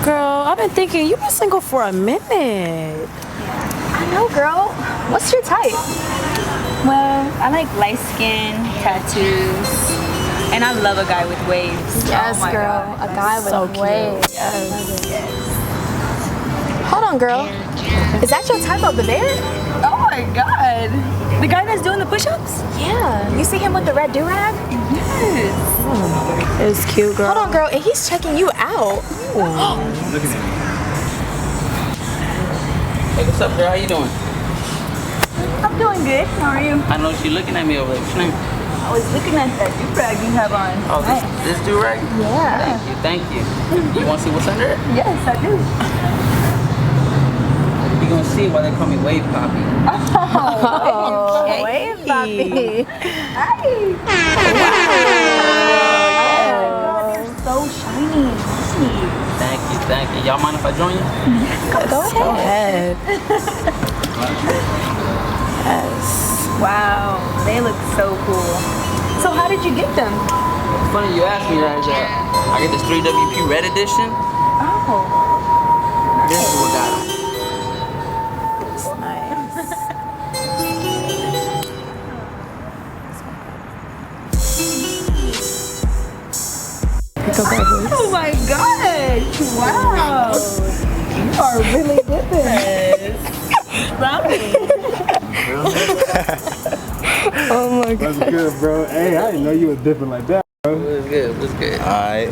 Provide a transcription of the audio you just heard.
Girl, I've been thinking you've been single for a minute. I know, girl. What's your type? Well, I like light skin, tattoos, and I love a guy with waves. Yes, Oh my girl. God. A guy with So cute. waves. Yes. Hold on, girl. Is that your type over there? Oh my God. The guy that's doing the push-ups? Yeah. You see him with the red do-rag? Yes. It's cute, girl. Hold on, girl. And he's checking you out. Looking at me. Hey, what's up, girl? How you doing? I'm doing good. How are you? I know she looking at me over there. What's your name? I was looking at that do-rag you have on. Oh, this dude, right? Yeah. Thank you. You want to see what's under it? Yes, I do. You gonna see why they call me Wave Papi. Oh, Hey. wave, Papi. Hi. Wow. You're so shiny. Thank you. Y'all mind if I join you? Go ahead. Yes. Wow, they look so cool. So how did you get them? It's funny you asked me that. I get this 3WP Red Edition. Oh. This is what got 'em. Oh my gosh! Wow! You are really good at this. Oh my God. That's good, bro. Hey, I didn't know you was different like that, bro. It was good. Alright.